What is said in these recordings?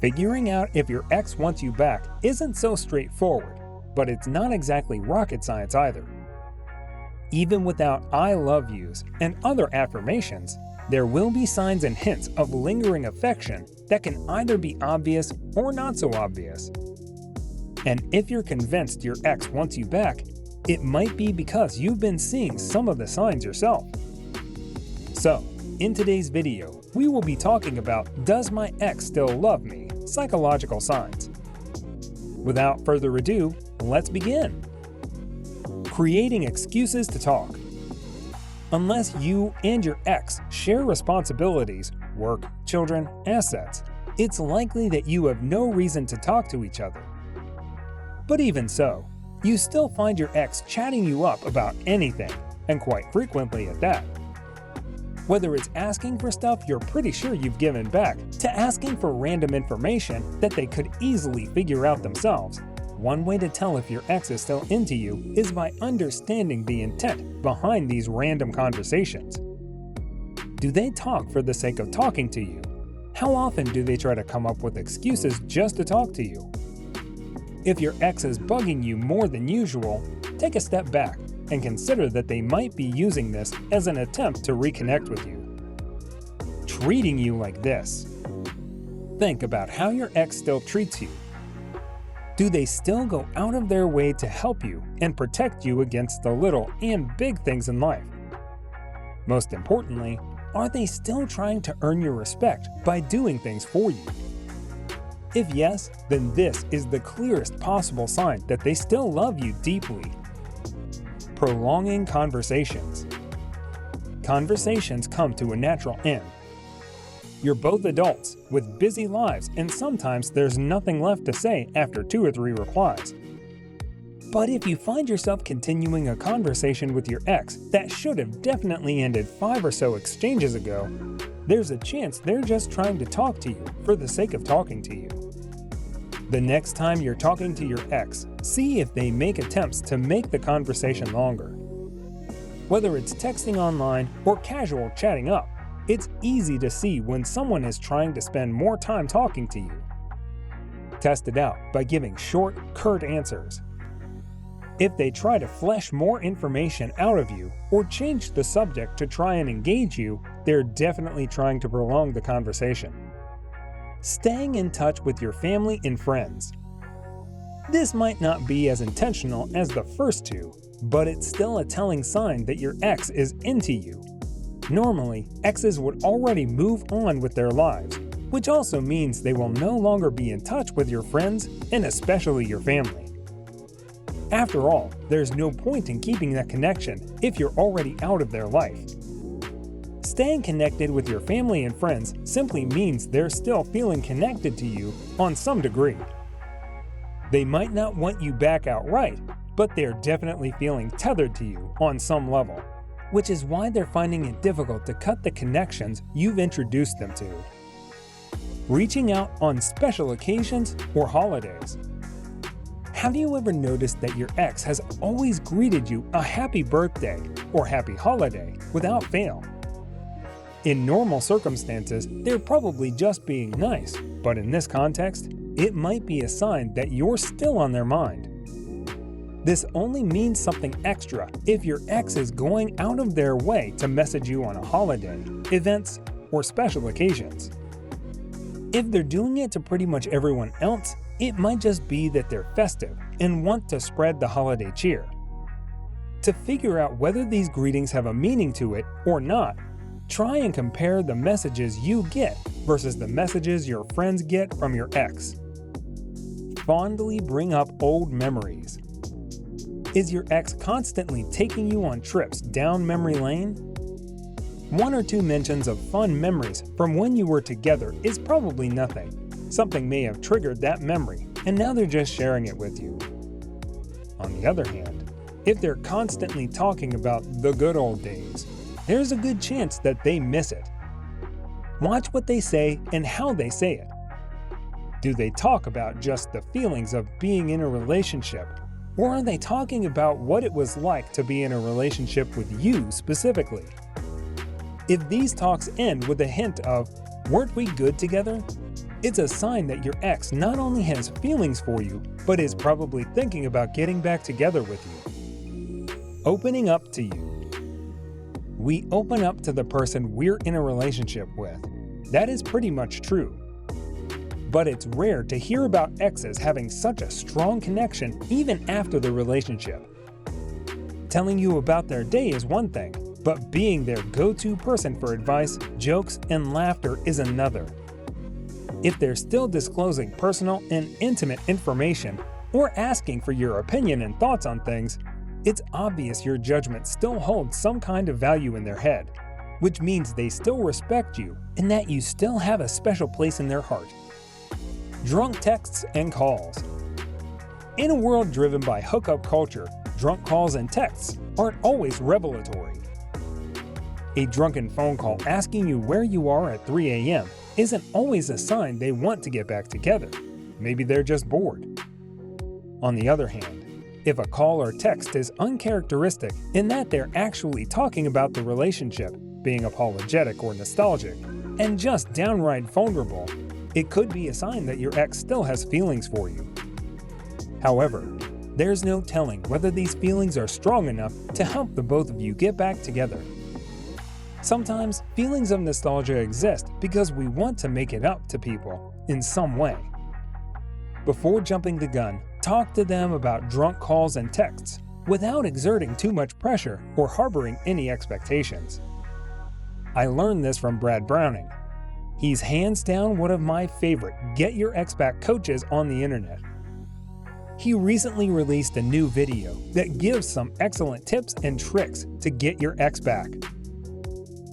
Figuring out if your ex wants you back isn't so straightforward, but it's not exactly rocket science either. Even without I love yous and other affirmations, there will be signs and hints of lingering affection that can either be obvious or not so obvious. And if you're convinced your ex wants you back, it might be because you've been seeing some of the signs yourself. So, in today's video, we will be talking about Does My Ex Still Love Me? Psychological signs. Without further ado, let's begin. Creating excuses to talk. Unless you and your ex share responsibilities, work, children, assets, it's likely that you have no reason to talk to each other. But even so, you still find your ex chatting you up about anything, and quite frequently at that. Whether it's asking for stuff you're pretty sure you've given back, to asking for random information that they could easily figure out themselves, one way to tell if your ex is still into you is by understanding the intent behind these random conversations. Do they talk for the sake of talking to you? How often do they try to come up with excuses just to talk to you? If your ex is bugging you more than usual, take a step back and consider that they might be using this as an attempt to reconnect with you. Treating you like this. Think about how your ex still treats you. Do they still go out of their way to help you and protect you against the little and big things in life? Most importantly, are they still trying to earn your respect by doing things for you? If yes, then this is the clearest possible sign that they still love you deeply. Prolonging conversations. Conversations come to a natural end. You're both adults with busy lives, and sometimes there's nothing left to say after 2 or 3 replies. But if you find yourself continuing a conversation with your ex that should have definitely ended 5 or so exchanges ago, there's a chance they're just trying to talk to you for the sake of talking to you. The next time you're talking to your ex, see if they make attempts to make the conversation longer. Whether it's texting online or casual chatting up, it's easy to see when someone is trying to spend more time talking to you. Test it out by giving short, curt answers. If they try to flesh more information out of you or change the subject to try and engage you, they're definitely trying to prolong the conversation. Staying in touch with your family and friends. This might not be as intentional as the first two, but it's still a telling sign that your ex is into you. Normally, exes would already move on with their lives, which also means they will no longer be in touch with your friends and especially your family. After all, there's no point in keeping that connection if you're already out of their life. Staying connected with your family and friends simply means they're still feeling connected to you on some degree. They might not want you back outright, but they're definitely feeling tethered to you on some level, which is why they're finding it difficult to cut the connections you've introduced them to. Reaching out on special occasions or holidays. Have you ever noticed that your ex has always greeted you a happy birthday or happy holiday without fail? In normal circumstances, they're probably just being nice, but in this context, it might be a sign that you're still on their mind. This only means something extra if your ex is going out of their way to message you on a holiday, events, or special occasions. If they're doing it to pretty much everyone else, it might just be that they're festive and want to spread the holiday cheer. To figure out whether these greetings have a meaning to it or not, try and compare the messages you get versus the messages your friends get from your ex. Fondly bring up old memories. Is your ex constantly taking you on trips down memory lane? 1 or 2 mentions of fun memories from when you were together is probably nothing. Something may have triggered that memory, and now they're just sharing it with you. On the other hand, if they're constantly talking about the good old days, there's a good chance that they miss it. Watch what they say and how they say it. Do they talk about just the feelings of being in a relationship, or are they talking about what it was like to be in a relationship with you specifically? If these talks end with a hint of, "Weren't we good together?" It's a sign that your ex not only has feelings for you, but is probably thinking about getting back together with you. Opening up to you. We open up to the person we're in a relationship with. That is pretty much true. But it's rare to hear about exes having such a strong connection even after the relationship. Telling you about their day is one thing, but being their go-to person for advice, jokes, and laughter is another. If they're still disclosing personal and intimate information or asking for your opinion and thoughts on things, it's obvious your judgment still holds some kind of value in their head, which means they still respect you and that you still have a special place in their heart. Drunk texts and calls. In a world driven by hookup culture, drunk calls and texts aren't always revelatory. A drunken phone call asking you where you are at 3 a.m. isn't always a sign they want to get back together. Maybe they're just bored. On the other hand, if a call or text is uncharacteristic in that they're actually talking about the relationship, being apologetic or nostalgic, and just downright vulnerable, it could be a sign that your ex still has feelings for you. However, there's no telling whether these feelings are strong enough to help the both of you get back together. Sometimes feelings of nostalgia exist because we want to make it up to people in some way. Before jumping the gun, talk to them about drunk calls and texts without exerting too much pressure or harboring any expectations. I learned this from Brad Browning. He's hands down one of my favorite Get Your Ex Back coaches on the internet. He recently released a new video that gives some excellent tips and tricks to get your ex back.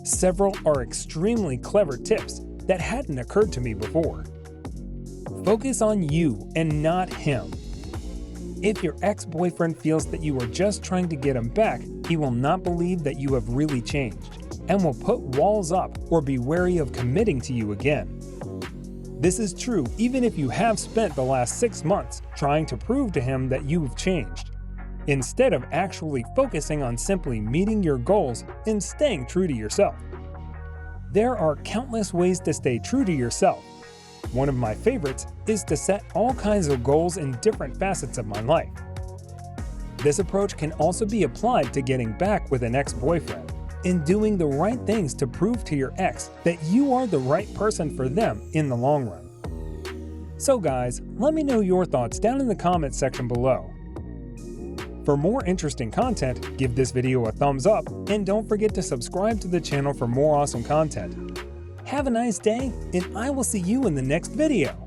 Several are extremely clever tips that hadn't occurred to me before. Focus on you and not him. If your ex-boyfriend feels that you are just trying to get him back, he will not believe that you have really changed and will put walls up or be wary of committing to you again. This is true even if you have spent the last 6 months trying to prove to him that you've changed, instead of actually focusing on simply meeting your goals and staying true to yourself. There are countless ways to stay true to yourself. One of my favorites is to set all kinds of goals in different facets of my life. This approach can also be applied to getting back with an ex-boyfriend and doing the right things to prove to your ex that you are the right person for them in the long run. So guys, let me know your thoughts down in the comments section below. For more interesting content, give this video a thumbs up and don't forget to subscribe to the channel for more awesome content. Have a nice day, and I will see you in the next video.